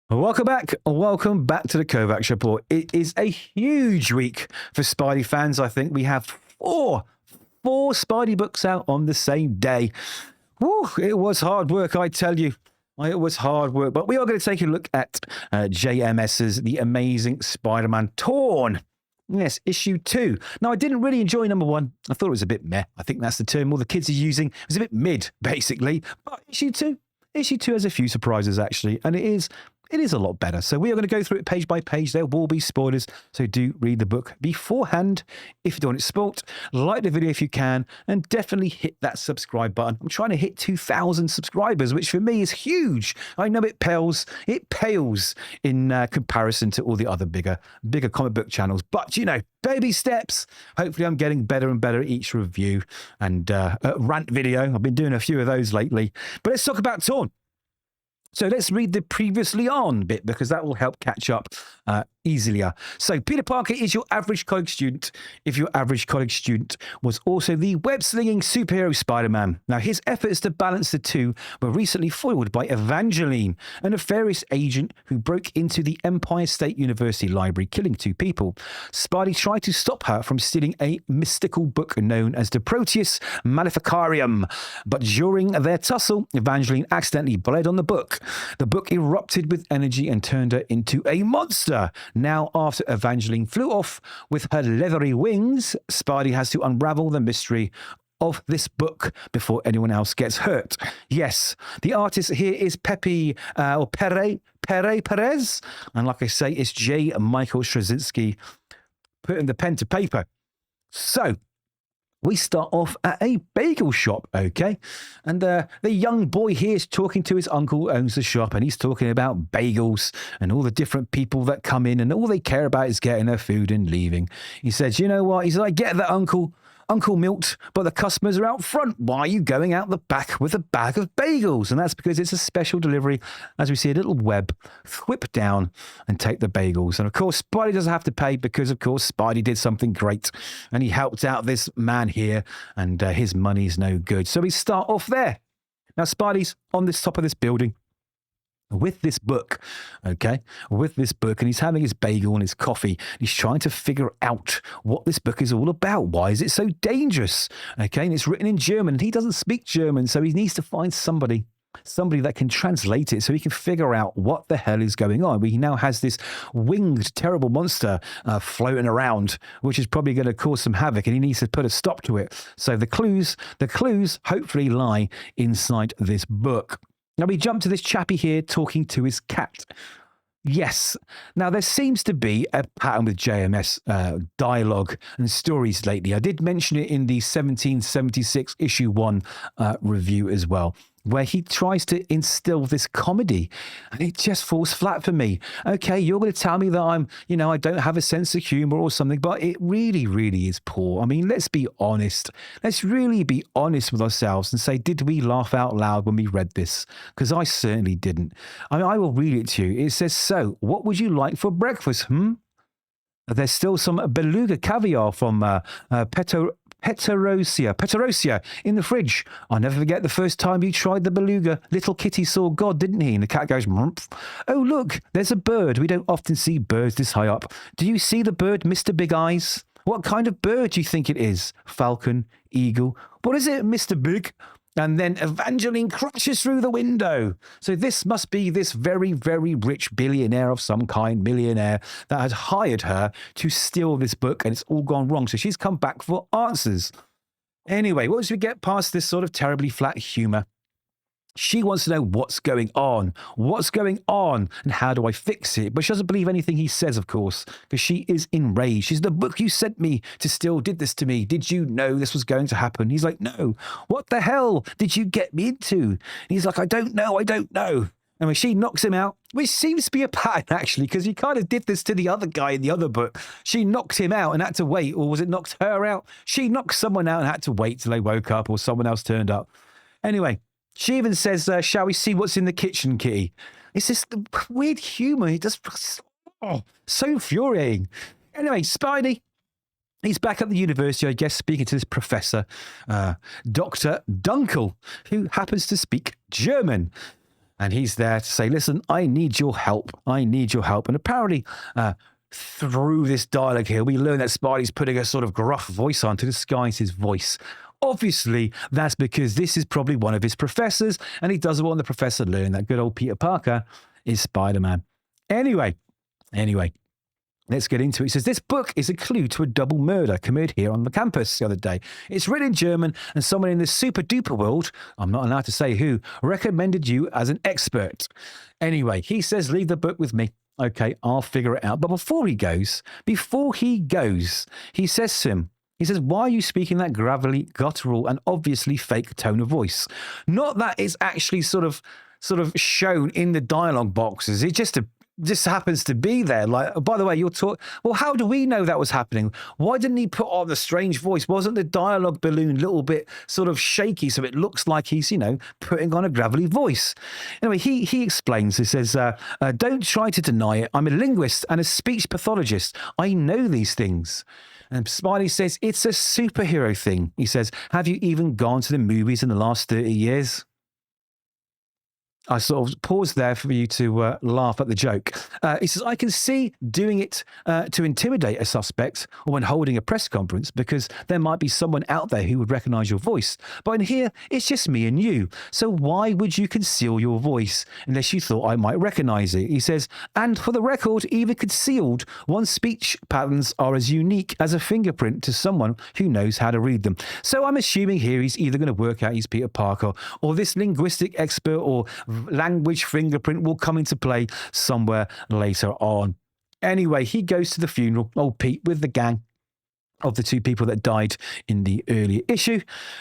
Welcome back. Welcome back to the Kovacs Report. It is a huge week for Spidey fans. I think we have four Spidey books out on the same day. Woo, it was hard work, I tell you. It was hard work. But we are going to take a look at JMS's The Amazing Spider-Man Torn. Yes, issue 2. Now, I didn't really enjoy number 1. I thought it was a bit meh. I think that's the term all the kids are using. It was a bit mid, basically. But issue 2 has a few surprises, actually. And it is a lot better. So we are going to go through it page by page. There will be spoilers, so do read the book beforehand. If you don't want it spoilt, like the video if you can, and definitely hit that subscribe button. I'm trying to hit 2,000 subscribers, which for me is huge. I know it pales in comparison to all the other bigger comic book channels. But, you know, baby steps. Hopefully I'm getting better and better at each review and rant video. I've been doing a few of those lately. But let's talk about Torn. So let's read the previously on bit because that will help catch up easier. So Peter Parker is your average college student if your average college student was also the web-slinging superhero Spider-Man. Now, his efforts to balance the two were recently foiled by Evangeline, a nefarious agent who broke into the Empire State University library, killing 2 people. Spidey tried to stop her from stealing a mystical book known as the Proteus Maleficarium, but during their tussle, Evangeline accidentally bled on the book. The book erupted with energy and turned her into a monster. Now, after Evangeline flew off with her leathery wings, Spidey has to unravel the mystery of this book before anyone else gets hurt. Yes, the artist here is Pere Pérez. And like I say, it's J. Michael Straczynski putting the pen to paper. So, we start off at a bagel shop, okay? And the young boy here is talking to his uncle who owns the shop, and he's talking about bagels and all the different people that come in, and all they care about is getting their food and leaving. He says, you know what? He's like, get that, Uncle Milt, but the customers are out front. Why are you going out the back with a bag of bagels? And that's because it's a special delivery. As we see a little web, whip down and take the bagels. And of course, Spidey doesn't have to pay because, of course, Spidey did something great and he helped out this man here, and his money's no good. So we start off there. Now, Spidey's on this top of this building with this book, okay, and he's having his bagel and his coffee. He's trying to figure out what this book is all about. Why is it so dangerous? Okay, and it's written in German, and he doesn't speak German, so he needs to find somebody that can translate it so he can figure out what the hell is going on. He now has this winged, terrible monster floating around, which is probably going to cause some havoc, and he needs to put a stop to it. So the clues hopefully lie inside this book. Now, we jump to this chappie here talking to his cat. Yes. Now, there seems to be a pattern with JMS dialogue and stories lately. I did mention it in the 1776 issue 1 review as well, where he tries to instill this comedy, and it just falls flat for me. Okay, you're going to tell me that I don't have a sense of humor or something, but it really, really is poor. I mean, let's be honest. Let's really be honest with ourselves and say, did we laugh out loud when we read this? Because I certainly didn't. I mean, I will read it to you. It says, so, what would you like for breakfast, There's still some beluga caviar from Peterosia in the fridge. I'll never forget the first time you tried the beluga. Little kitty saw God, didn't he? And the cat goes, "Mrumph. Oh, look, there's a bird. We don't often see birds this high up. Do you see the bird, Mr. Big Eyes? What kind of bird do you think it is? Falcon, eagle. What is it, Mr. Big?" And then Evangeline crashes through the window. So this must be this very, very rich billionaire of some kind, millionaire, that had hired her to steal this book, and it's all gone wrong. So she's come back for answers. Anyway, once we get past this sort of terribly flat humor, she wants to know what's going on, and how do I fix it? But she doesn't believe anything he says, of course, because she is enraged. She's, the book you sent me to steal did this to me. Did you know this was going to happen? He's like, no. What the hell did you get me into? And he's like, I don't know. And when she knocks him out, which seems to be a pattern, actually, because he kind of did this to the other guy in the other book. She knocked him out and had to wait, or was it knocked her out? She knocked someone out and had to wait till they woke up, or someone else turned up. Anyway, she even says, shall we see what's in the kitchen, Kitty? It's this weird humor. It just, so infuriating. Anyway, Spidey, he's back at the university, I guess, speaking to this professor, Dr. Dunkel, who happens to speak German. And he's there to say, listen, I need your help. I need your help. And apparently, through this dialogue here, we learn that Spidey's putting a sort of gruff voice on to disguise his voice. Obviously, that's because this is probably one of his professors, and he doesn't want the professor to learn that good old Peter Parker is Spider-Man. Anyway, let's get into it. It says, this book is a clue to a double murder committed here on the campus the other day. It's written in German, and someone in this super-duper world, I'm not allowed to say who, recommended you as an expert. Anyway, he says, leave the book with me. Okay, I'll figure it out. But before he goes, he says to him, why are you speaking that gravelly, guttural, and obviously fake tone of voice? Not that it's actually sort of shown in the dialogue boxes. It just happens to be there. Like, oh, by the way, well, how do we know that was happening? Why didn't he put on the strange voice? Wasn't the dialogue balloon a little bit sort of shaky so it looks like he's, putting on a gravelly voice? Anyway, he explains, he says, don't try to deny it. I'm a linguist and a speech pathologist. I know these things. And Spidey says, it's a superhero thing. He says, have you even gone to the movies in the last 30 years? I sort of paused there for you to laugh at the joke. He says, I can see doing it to intimidate a suspect or when holding a press conference because there might be someone out there who would recognize your voice. But in here, it's just me and you. So why would you conceal your voice unless you thought I might recognize it? He says, and for the record, even concealed, one's speech patterns are as unique as a fingerprint to someone who knows how to read them. So I'm assuming here he's either going to work out he's Peter Parker or this linguistic expert or language fingerprint will come into play somewhere later on. Anyway, he goes to the funeral, old Pete, with the gang of the two people that died in the earlier issue.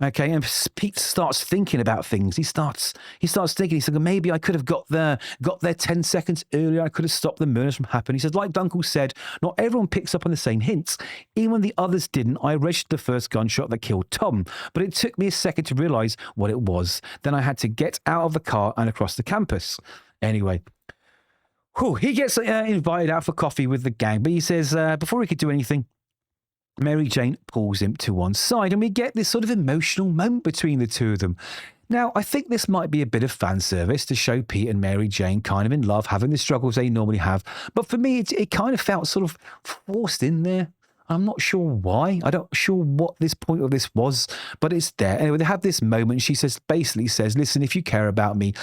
Okay, and Pete starts thinking about things. He starts thinking, he's like, maybe I could have got there 10 seconds earlier. I could have stopped the murders from happening. He says, like Dunkel said, not everyone picks up on the same hints. Even when the others didn't, I registered the first gunshot that killed Tom, but it took me a second to realize what it was. Then I had to get out of the car and across the campus. Anyway, he gets invited out for coffee with the gang, but he says, before he could do anything, Mary Jane pulls him to one side, and we get this sort of emotional moment between the two of them. Now, I think this might be a bit of fan service to show Pete and Mary Jane kind of in love, having the struggles they normally have. But for me, it kind of felt sort of forced in there. I'm not sure why. I'm not sure what this point of this was, but it's there. Anyway, they have this moment. She basically says, listen, if you care about me,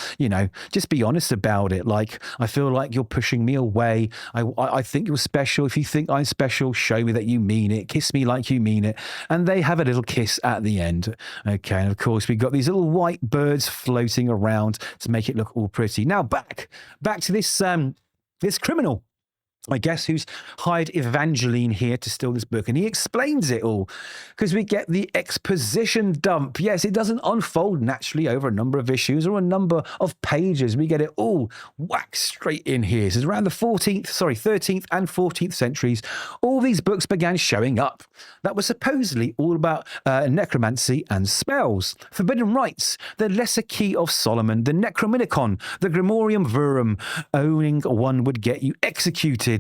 just be honest about it. Like, I feel like you're pushing me away. I think you're special. If you think I'm special, show me that you mean it. Kiss me like you mean it. And they have a little kiss at the end. Okay. And of course, we've got these little white birds floating around to make it look all pretty. Now back to this criminal, I guess, who's hired Evangeline here to steal this book. And he explains it all because we get the exposition dump. Yes, it doesn't unfold naturally over a number of issues or a number of pages. We get it all whacked straight in here. It says around the 13th and 14th centuries, all these books began showing up. That was supposedly all about necromancy and spells, forbidden rites, the lesser key of Solomon, the Necrominicon, the Grimorium Verum. Owning one would get you executed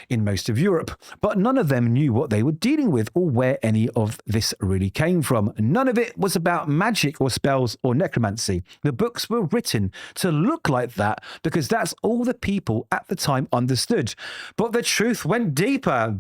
in most of Europe, but none of them knew what they were dealing with or where any of this really came from. None of it was about magic or spells or necromancy. The books were written to look like that because that's all the people at the time understood. But the truth went deeper,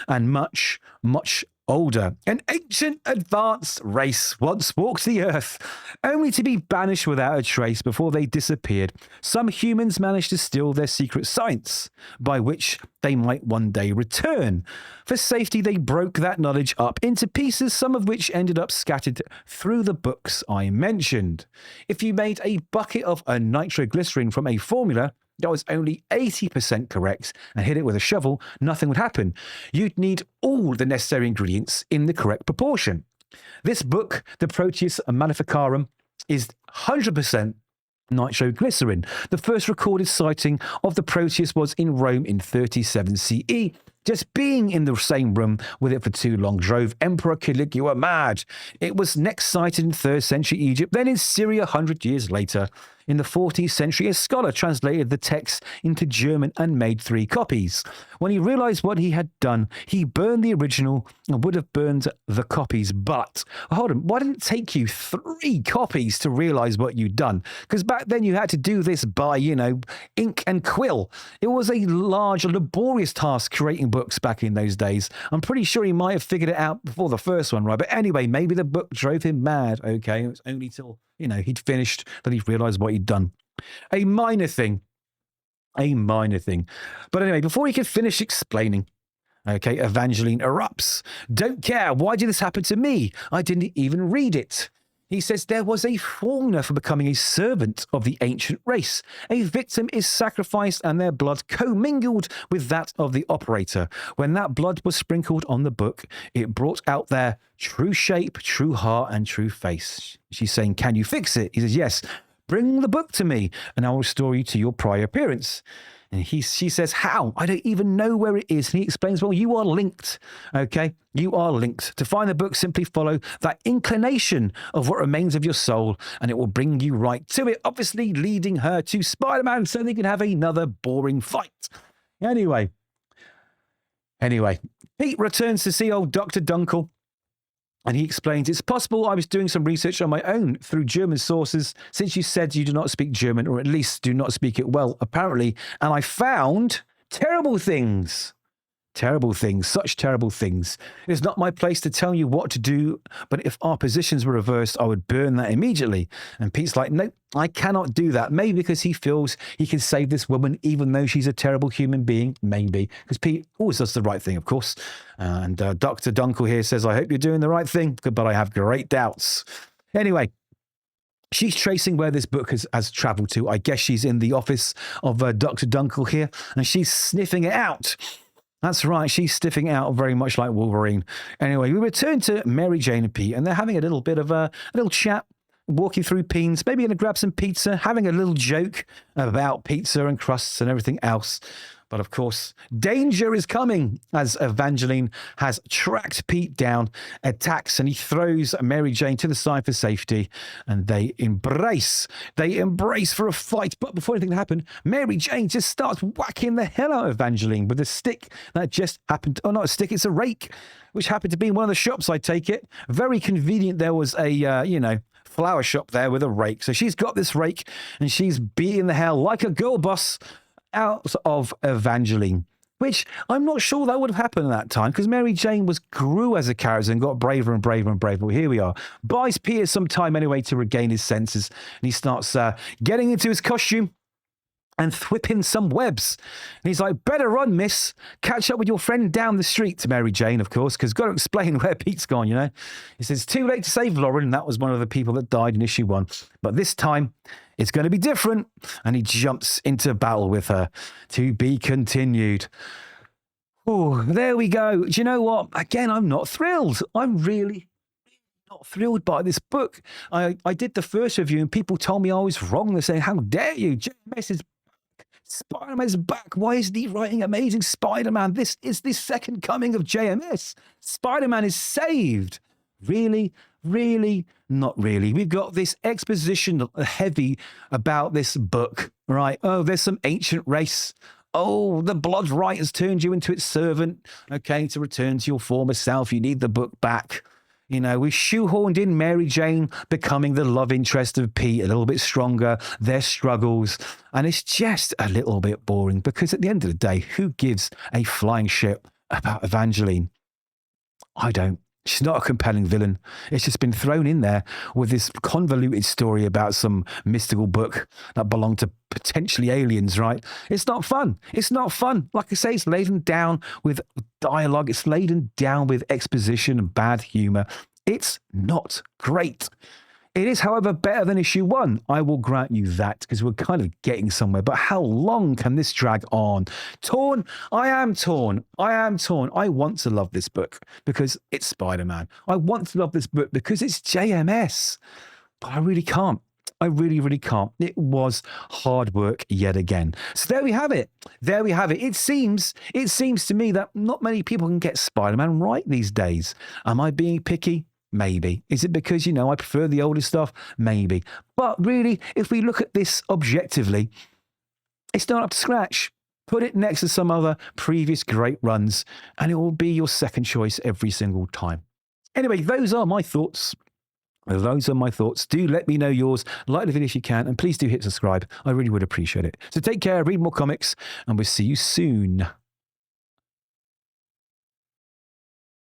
and much, much older. An ancient advanced race once walked the earth, only to be banished without a trace before they disappeared. Some humans managed to steal their secret science, by which they might one day return. For safety, they broke that knowledge up into pieces, some of which ended up scattered through the books I mentioned. If you made a bucket of a nitroglycerin from a formula that was only 80% correct and hit it with a shovel, nothing would happen. You'd need all the necessary ingredients in the correct proportion. This book, the Proteus Maleficarum, is 100% nitroglycerin. The first recorded sighting of the Proteus was in Rome in 37 CE. Just being in the same room with it for too long drove Emperor Caligula mad. It was next cited in 3rd century Egypt, then in Syria 100 years later. In the 14th century, a scholar translated the text into German and made 3 copies. When he realized what he had done, he burned the original and would have burned the copies. But, hold on, why didn't it take you 3 copies to realize what you'd done? Because back then you had to do this by, ink and quill. It was a large, laborious task creating books back in those days. I'm pretty sure he might have figured it out before the first one, right? But anyway, maybe the book drove him mad, okay? It was only till he'd finished, that he realized what he'd done. A minor thing. But anyway, before he could finish explaining, okay, Evangeline erupts. Don't care. Why did this happen to me? I didn't even read it. He says there was a formula for becoming a servant of the ancient race. A victim is sacrificed and their blood commingled with that of the operator. When that blood was sprinkled on the book, it brought out their true shape, true heart, and true face. She's saying, can you fix it? He says, yes. Bring the book to me, and I will restore you to your prior appearance. And she says, how? I don't even know where it is. And he explains, well, you are linked, okay? You are linked. To find the book, simply follow that inclination of what remains of your soul, and it will bring you right to it, obviously leading her to Spider-Man so they can have another boring fight. Anyway, Pete returns to see old Dr. Dunkel. And he explains, it's possible I was doing some research on my own through German sources, since you said you do not speak German, or at least do not speak it well, apparently. And I found terrible things. Terrible things, such terrible things. It is not my place to tell you what to do, but if our positions were reversed, I would burn that immediately. And Pete's like, no, I cannot do that. Maybe because he feels he can save this woman, even though she's a terrible human being. Maybe. Because Pete always does the right thing, of course. And Dr. Dunkel here says, I hope you're doing the right thing, but I have great doubts. Anyway, she's tracing where this book has traveled to. I guess she's in the office of Dr. Dunkel here, and she's sniffing it out. That's right, she's stiffing out very much like Wolverine. Anyway, we return to Mary Jane and Pete, and they're having a little bit of a little chat, walking through Peen's, maybe going to grab some pizza, having a little joke about pizza and crusts and everything else. But of course, danger is coming as Evangeline has tracked Pete down, attacks, and he throws Mary Jane to the side for safety, and they embrace. They embrace for a fight. But before anything happened, Mary Jane just starts whacking the hell out of Evangeline with a stick that just happened. Oh, not a stick, it's a rake, which happened to be in one of the shops, I take it. Very convenient. There was a, flower shop there with a rake. So she's got this rake, and she's beating the hell like a girl boss out of Evangeline, which I'm not sure that would have happened at that time, because Mary Jane grew as a character and got braver and braver and braver. Well, here we are. Buys Peter some time anyway to regain his senses, and he starts getting into his costume and whipping some webs. And he's like, better run, miss. Catch up with your friend down the street. To Mary Jane, of course, because got to explain where Pete's gone, He says, too late to save Lauren. And that was one of the people that died in issue 1. But this time, it's going to be different. And he jumps into battle with her. To be continued. Oh, there we go. Do you know what? Again, I'm not thrilled. I'm really not thrilled by this book. I did the first review and people told me I was wrong. They're saying, how dare you? JMS is back. Spider-Man's back. Why isn't he writing Amazing Spider-Man? This is the second coming of JMS. Spider-Man is saved. Really? Really? Not really. We've got this exposition heavy about this book, right? Oh, there's some ancient race. Oh, the blood right has turned you into its servant. Okay, to return to your former self, you need the book back. We shoehorned in Mary Jane becoming the love interest of Pete, a little bit stronger, their struggles. And it's just a little bit boring because at the end of the day, who gives a flying shit about Evangeline? I don't. She's not a compelling villain. It's just been thrown in there with this convoluted story about some mystical book that belonged to potentially aliens, right? It's not fun. It's not fun. Like I say, it's laden down with dialogue. It's laden down with exposition and bad humor. It's not great. It is, however, better than issue 1. I will grant you that because we're kind of getting somewhere. But how long can this drag on? Torn? I am torn. I am torn. I want to love this book because it's Spider-Man. I want to love this book because it's JMS. But I really can't. I really, really can't. It was hard work yet again. So there we have it. There we have it. It seems to me that not many people can get Spider-Man right these days. Am I being picky? Maybe. Is it because, I prefer the older stuff? Maybe. But really, if we look at this objectively, it's not up to scratch. Put it next to some other previous great runs, and it will be your second choice every single time. Anyway, those are my thoughts. Those are my thoughts. Do let me know yours. Like the video if you can, and please do hit subscribe. I really would appreciate it. So take care, read more comics, and we'll see you soon.